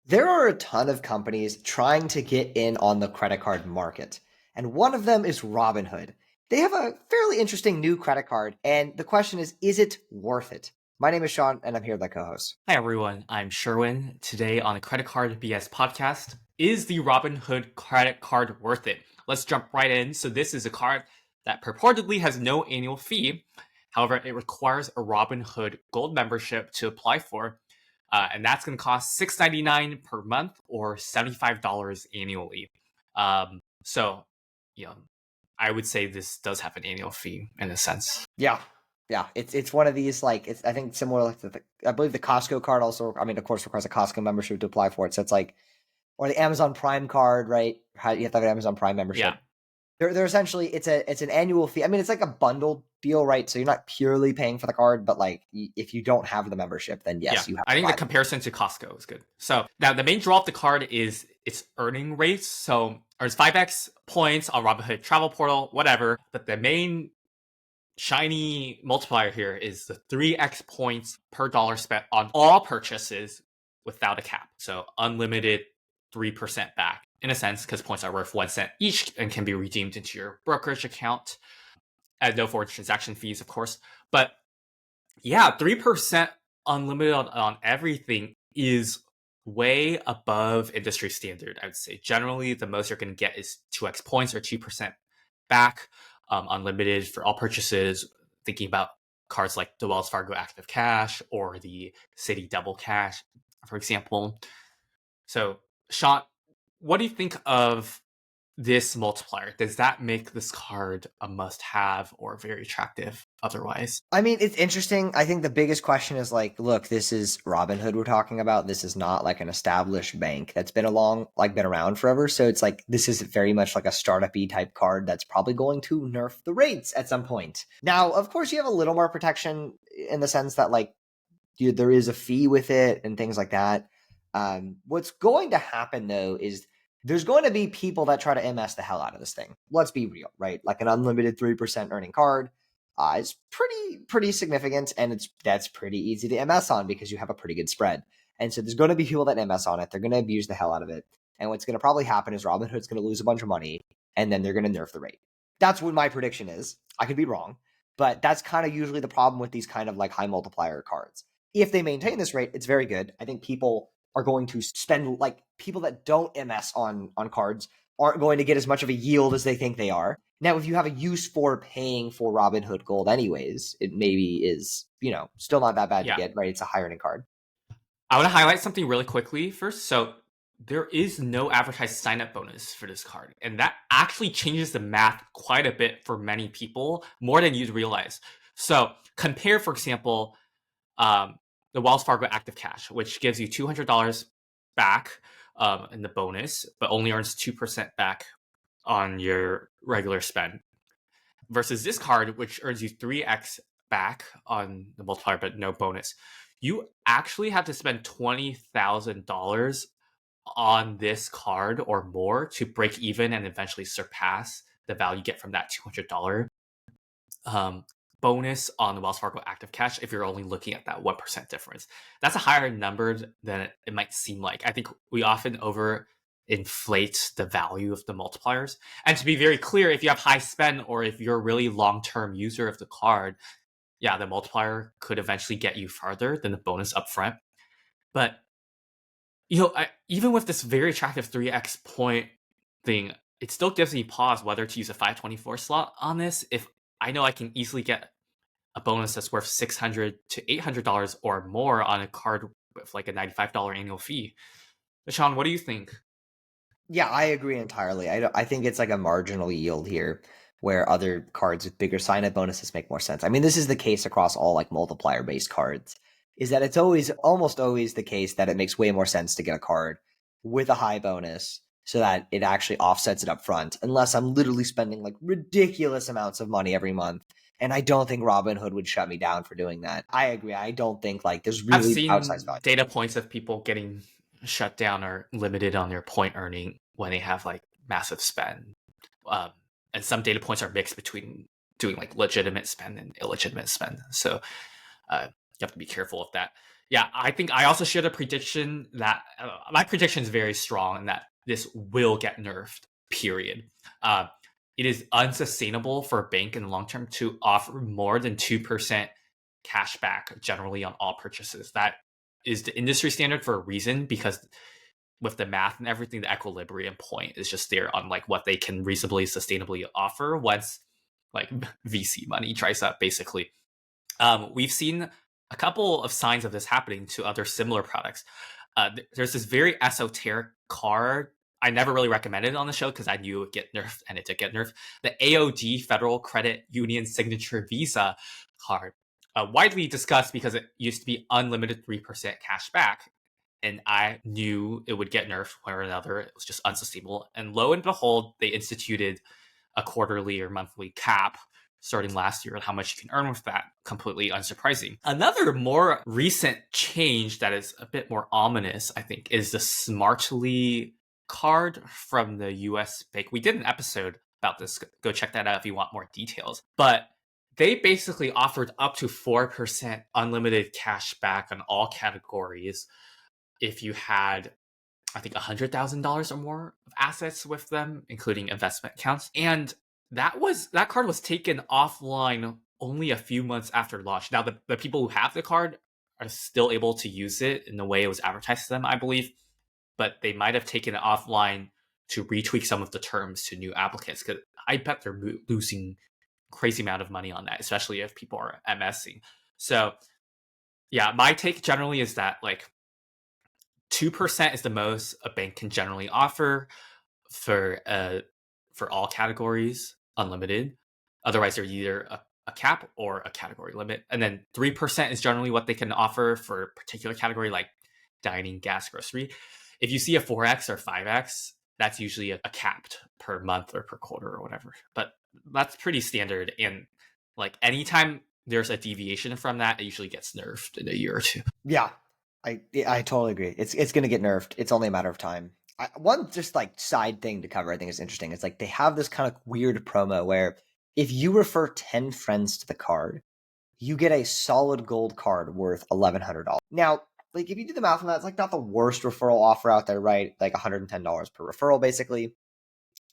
There are a ton of companies trying to get in on the credit card market, and one of them is Robinhood. They have a fairly interesting new credit card, and the question is it worth it? My name is Sean, and I'm here with my co-host. Hi everyone, I'm Sherwin. Today on the Credit Card BS podcast, is the Robinhood credit card worth it? Let's jump right in. So this is a card that purportedly has no annual fee. However, it requires a Robinhood Gold membership to apply for, and that's going to cost $6.99 per month or $75 annually. So, you know, I would say this does have an annual fee in a sense. Yeah, yeah, it's one of these like it's I think similar like I believe the Costco card also. I mean, of course, requires a Costco membership to apply for it. So it's like or the Amazon Prime card, right? How you have to have an Amazon Prime Yeah. membership. They're essentially it's an annual fee. I mean, it's like a bundled deal, right? So you're not purely paying for the card, but like if you don't have the membership, then Yeah, yes, you have I to think the buy. comparison to Costco is good. So now the main draw of the card is its earning rates. So there's 5x points on Robinhood Travel Portal, whatever. But the main shiny multiplier here is the 3x points per dollar spent on all purchases without a cap. So unlimited 3% back in a sense, because points are worth 1 cent each and can be redeemed into your brokerage account at no forward transaction fees, of course. But yeah, 3% unlimited on everything is way above industry standard, I would say. Generally, the most you're going to get is 2x points or 2% back, unlimited for all purchases. Thinking about cards like the Wells Fargo Active Cash or the Citi Double Cash, for example. So, Sean, what do you think of this multiplier? Does that make this card a must have or very attractive otherwise? I mean, it's interesting. I think the biggest question is like, look, this is Robinhood we're talking about. This is not like an established bank that's been around forever. So it's like this is very much like a startup-y type card that's probably going to nerf the rates at some point. Now, of course, you have a little more protection in the sense that like there is a fee with it and things like that. What's going to happen though is there's going to be people that try to MS the hell out of this thing. Let's be real, right? Like an unlimited 3% earning card is pretty significant, and that's pretty easy to MS on because you have a pretty good spread. And so there's going to be people that MS on it. They're going to abuse the hell out of it. And what's going to probably happen is Robinhood's going to lose a bunch of money, and then they're going to nerf the rate. That's what my prediction is. I could be wrong, but that's kind of usually the problem with these kind of like high multiplier cards. If they maintain this rate, it's very good. I think people are going to spend like people that don't MS on cards aren't going to get as much of a yield as they think they are. Now, if you have a use for paying for Robinhood Gold anyways, it maybe is, still not that bad to Yeah. get, right? It's a high earning card. I want to highlight something really quickly first. So there is no advertised sign up bonus for this card. And that actually changes the math quite a bit for many people, more than you'd realize. So compare, for example, the Wells Fargo Active Cash, which gives you $200 back in the bonus, but only earns 2% back on your regular spend. Versus this card, which earns you 3x back on the multiplier, but no bonus. You actually have to spend $20,000 on this card or more to break even and eventually surpass the value you get from that $200 bonus on the Wells Fargo Active Cash if you're only looking at that 1% difference. That's a higher number than it might seem like. I think we often overinflate the value of the multipliers. And to be very clear, if you have high spend or if you're a really long-term user of the card, yeah, the multiplier could eventually get you farther than the bonus upfront. But even with this very attractive 3x point thing, it still gives me pause whether to use a 524 slot on this. If I know I can easily get a bonus that's worth $600 to $800 or more on a card with like a $95 annual fee. Sean, what do you think? Yeah, I agree entirely. I think it's like a marginal yield here where other cards with bigger sign up bonuses make more sense. I mean, this is the case across all like multiplier based cards, is that it's almost always the case that it makes way more sense to get a card with a high bonus so that it actually offsets it up front, unless I'm literally spending like ridiculous amounts of money every month. And I don't think Robinhood would shut me down for doing that. I agree. I don't think like there's I've really outsized seen value. data points of people getting shut down or limited on their point earning when they have like massive spend. Um, and some data points are mixed between doing like legitimate spend and illegitimate spend. So you have to be careful of that. Yeah, I think I also shared a prediction that my prediction is very strong and that this will get nerfed, period. Uh, it is unsustainable for a bank in the long term to offer more than 2% cash back generally on all purchases. That is the industry standard for a reason, because with the math and everything, the equilibrium point is just there on like what they can reasonably sustainably offer once like VC money dries up, basically. We've seen a couple of signs of this happening to other similar products. There's this very esoteric card. I never really recommended it on the show because I knew it would get nerfed, and it did get nerfed. The AOD, Federal Credit Union Signature Visa card, widely discussed because it used to be unlimited 3% cash back. And I knew it would get nerfed one or another. It was just unsustainable. And lo and behold, they instituted a quarterly or monthly cap starting last year on how much you can earn with that. Completely unsurprising. Another more recent change that is a bit more ominous, I think, is the Smartly card from the US Bank. We did an episode about this. Go check that out if you want more details. But they basically offered up to 4% unlimited cash back on all categories if you had, I think, $100,000 or more of assets with them, including investment accounts. And that card was taken offline only a few months after launch. Now, the people who have the card are still able to use it in the way it was advertised to them, I believe, but they might have taken it offline to retweak some of the terms to new applicants, because I bet they're losing crazy amount of money on that, especially if people are MSing. So yeah, my take generally is that like 2% is the most a bank can generally offer for all categories, unlimited. Otherwise, they're either a cap or a category limit. And then 3% is generally what they can offer for a particular category, like dining, gas, grocery. If you see a 4x or 5x, that's usually a capped per month or per quarter or whatever. But that's pretty standard. And like anytime there's a deviation from that, it usually gets nerfed in a year or two. Yeah, I totally agree. It's going to get nerfed. It's only a matter of time. One just like side thing to cover, I think is interesting. It's like they have this kind of weird promo where if you refer 10 friends to the card, you get a solid gold card worth $1,100. Now, like if you do the math on that, it's like not the worst referral offer out there, right? Like $110 per referral, basically.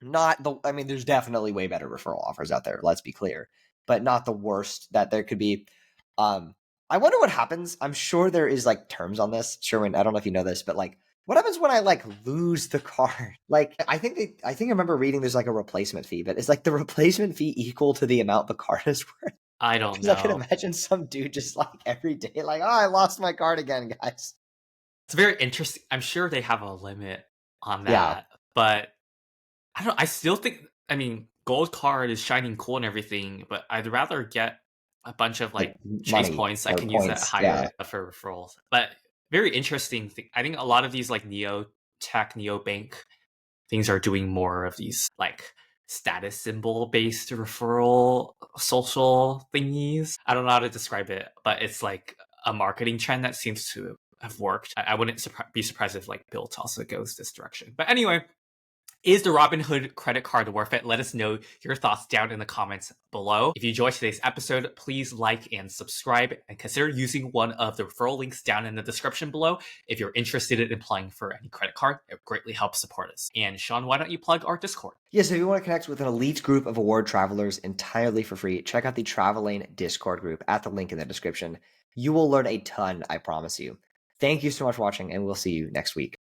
Not the, I mean, there's definitely way better referral offers out there. Let's be clear, but not the worst that there could be. I wonder what happens. I'm sure there is like terms on this. Sherwin, I don't know if you know this, but like, what happens when I like lose the card? Like, I think I remember reading there's like a replacement fee, but is like the replacement fee equal to the amount the card is worth? I don't Because know. I can imagine some dude just like every day, like, oh, I lost my card again, guys. It's very interesting. I'm sure they have a limit on that, Yeah. but I don't. I still think. I mean, gold card is shining cool and everything, but I'd rather get a bunch of like chase Money points. I or can use that points. higher Yeah. for referrals. But very interesting thing. I think a lot of these like neo tech, neo bank things are doing more of these like status symbol based referral social thingies. I don't know how to describe it, but it's like a marketing trend that seems to have worked. I wouldn't be surprised if like Built also goes this direction. But anyway, is the Robinhood credit card worth it? Let us know your thoughts down in the comments below. If you enjoyed today's episode, please like and subscribe, and consider using one of the referral links down in the description below if you're interested in applying for any credit card. It greatly helps support us. And Sean, why don't you plug our Discord? Yeah, so if you want to connect with an elite group of award travelers entirely for free, check out the Travel Lane Discord group at the link in the description. You will learn a ton, I promise you. Thank you so much for watching, and we'll see you next week.